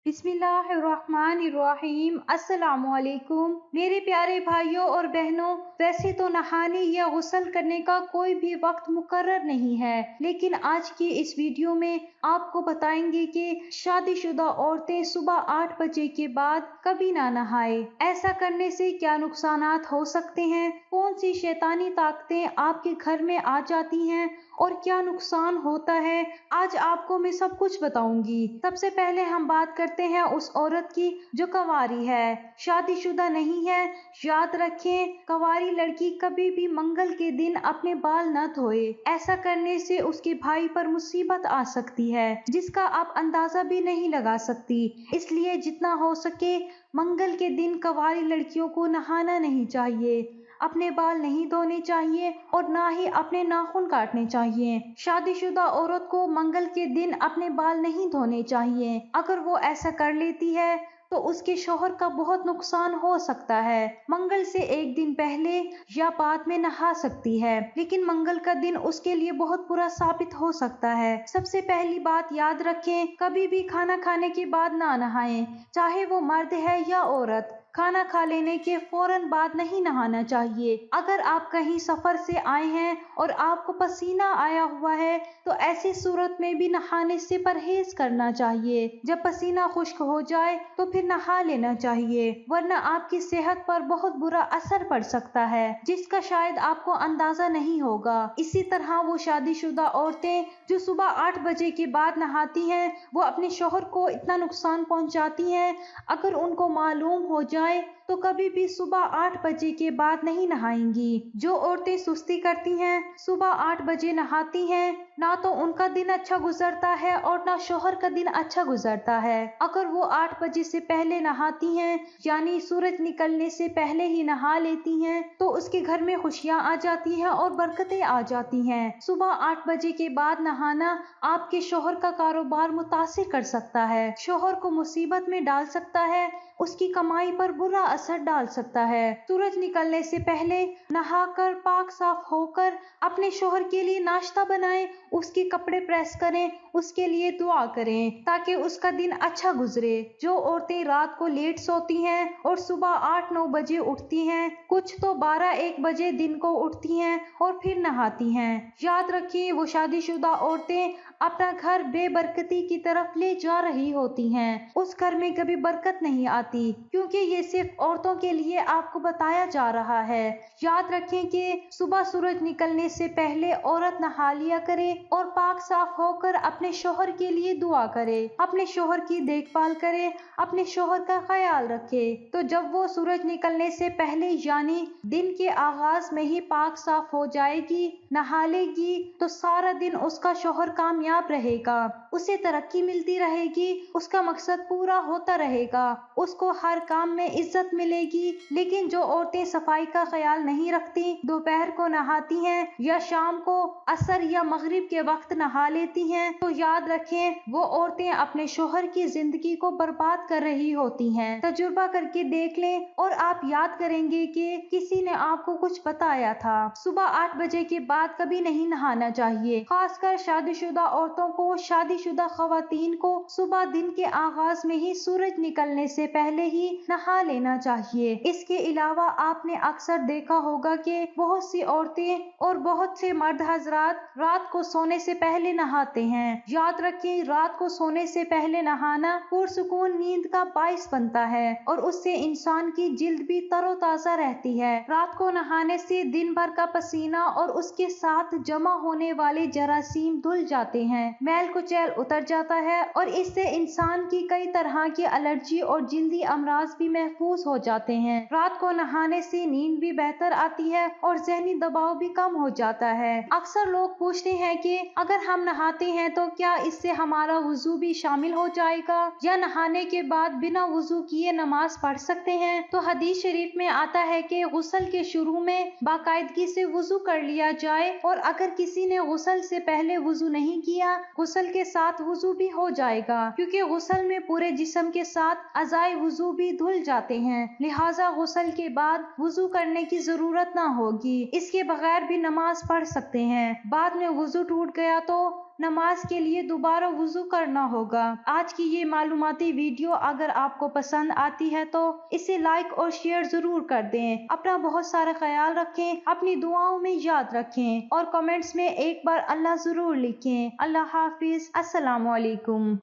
बिस्मिल्लाहिर्रहमानिर्रहीम। अस्सलाम वालेकुम मेरे प्यारे भाइयों और बहनों। वैसे तो नहाने या गुस्ल करने का कोई भी वक्त मुकर्रर नहीं है, लेकिन आज की इस वीडियो में आपको बताएंगे कि शादीशुदा औरतें सुबह 8 बजे के बाद कभी ना नहाए। ऐसा करने से क्या नुकसानात हो सकते हैं, कौन सी शैतानी ताकतें आपके घर में आ जाती हैं और क्या नुकसान होता है, आज आपको मैं सब कुछ बताऊंगी। सबसे पहले हम बात करते हैं उस औरत की जो कंवारी है, शादीशुदा नहीं है। याद रखें, कंवारी लड़की कभी भी मंगल के दिन अपने बाल न धोए। ऐसा करने से उसके भाई पर मुसीबत आ सकती है जिसका आप अंदाजा भी नहीं लगा सकती। इसलिए जितना हो सके मंगल के दिन कंवारी लड़कियों को नहाना नहीं चाहिए, अपने बाल नहीं धोने चाहिए और ना ही अपने नाखून काटने चाहिए। शादीशुदा औरत को मंगल के दिन अपने बाल नहीं धोने चाहिए। अगर वो ऐसा कर लेती है तो उसके शौहर का बहुत नुकसान हो सकता है। मंगल से एक दिन पहले या बाद में नहा सकती है, लेकिन मंगल का दिन उसके लिए बहुत बुरा साबित हो सकता है। सबसे पहली बात याद रखें, कभी भी खाना खाने के बाद ना नहाएं, चाहे वो मर्द है या औरत। खाना खा लेने के फौरन बाद नहीं नहाना चाहिए। अगर आप कहीं सफर से आए हैं और आपको पसीना आया हुआ है तो ऐसी सूरत में भी नहाने से परहेज करना चाहिए। जब पसीना खुश्क हो जाए तो फिर नहा लेना चाहिए, वरना आपकी सेहत पर बहुत बुरा असर पड़ सकता है जिसका शायद आपको अंदाजा नहीं होगा। इसी तरह वो शादीशुदा औरतें जो सुबह 8 बजे के बाद नहाती हैं, वो अपने शौहर को इतना नुकसान पहुंचाती हैं। अगर उनको मालूम हो जाए तो कभी भी सुबह 8 बजे के बाद नहीं नहाएंगी। जो औरतें सुस्ती करती हैं, सुबह 8 बजे नहाती हैं, ना तो उनका दिन अच्छा गुजरता है और ना शौहर का दिन अच्छा गुजरता है। अगर वो 8 बजे से पहले नहाती हैं, यानी सूरज निकलने से पहले ही नहा लेती हैं, तो उसके घर में खुशियां आ जाती हैं और बरकतें आ जाती हैं। सुबह 8 बजे के बाद नहाना आपके शौहर का कारोबार मुतासिर कर सकता है, शौहर को मुसीबत में डाल सकता है, उसकी कमाई पर बुरा असर डाल सकता है। सूरज निकलने से पहले नहाकर पाक साफ होकर अपने शौहर के लिए नाश्ता बनाएं, उसके कपड़े प्रेस करें, उसके लिए दुआ करें ताकि उसका दिन अच्छा गुजरे। जो औरतें रात को लेट सोती हैं और सुबह 8-9 बजे उठती हैं, कुछ तो 12-1 बजे दिन को उठती हैं और फिर नहाती हैं, याद रखिए वो शादीशुदा औरतें अपना घर बेबरकती की तरफ ले जा रही होती हैं। उस घर में कभी बरकत नहीं आती, क्योंकि ये सिर्फ औरतों के लिए आपको बताया जा रहा है। याद रखें कि सुबह सूरज निकलने से पहले औरत नहा लिया करे और पाक साफ होकर अपने शौहर के लिए दुआ करे, अपने शौहर की देखभाल करे, अपने शौहर का ख्याल रखे। तो जब वो सूरज निकलने से पहले यानी दिन के आगाज में ही पाक साफ हो जाएगी, नहा लेगी, तो सारा दिन उसका शौहर कामयाब रहेगा, उसे तरक्की मिलती रहेगी, उसका मकसद पूरा होता रहेगा, उसको हर काम में इज्जत मिलेगी। लेकिन जो औरतें सफाई का ख्याल नहीं रखती, दोपहर को नहाती हैं या शाम को असर या मगरिब के वक्त नहा लेती हैं, तो याद रखें वो औरतें अपने शौहर की जिंदगी को बर्बाद कर रही होती हैं। तजुर्बा करके देख लें और आप याद करेंगे कि किसी ने आपको कुछ बताया था। सुबह 8 बजे के बाद कभी नहीं नहाना चाहिए। खासकर शादीशुदा औरतों को, शादीशुदा खवातीन को सुबह दिन के आगाज में ही सूरज निकलने से पहले ही नहा लेना चाहिए। इसके अलावा आपने अक्सर देखा होगा कि बहुत सी औरतें और बहुत से मर्द हजरात रात को सोने से पहले नहाते हैं। याद रखें, रात को सोने से पहले नहाना पुरसुकून नींद का बाइस बनता है और उससे इंसान की जिल्द भी तरोताजा रहती है। रात को नहाने से दिन भर का पसीना और उसके साथ जमा होने वाले जरासीम धुल जाते हैं, मैल कुचैल उतर जाता है और इससे इंसान की कई तरह की एलर्जी और जिल्दी अमराज भी महफूज हो जाते हैं। रात को नहाने से नींद भी बेहतर आती है और जहनी दबाव भी कम हो जाता है। अक्सर लोग पूछते हैं कि अगर हम नहाते हैं तो क्या इससे हमारा वुजू भी शामिल हो जाएगा या नहाने के बाद बिना वुजू किए नमाज पढ़ सकते हैं। तो हदीस शरीफ में आता है कि गुस्ल के शुरू में बाकायदगी से वुजू कर लिया जाए और अगर किसी ने गुस्ल से पहले वुजू नहीं किया, गुस्ल के साथ वुजू भी हो जाएगा, क्योंकि गुस्ल में पूरे जिस्म के साथ अज़ाए वुजू भी धुल जाते हैं। लिहाजा गुस्ल के बाद वुजू करने की जरूरत ना होगी, इसके बगैर भी नमाज पढ़ सकते हैं। बाद में वुजू टूट गया तो نماز کے لیے دوبارہ وضو کرنا ہوگا۔ آج کی یہ معلوماتی ویڈیو اگر آپ کو پسند آتی ہے تو اسے لائک اور شیئر ضرور کر دیں۔ اپنا بہت سارا خیال رکھیں، اپنی دعاؤں میں یاد رکھیں اور کمنٹس میں ایک بار اللہ ضرور لکھیں۔ اللہ حافظ۔ السلام علیکم۔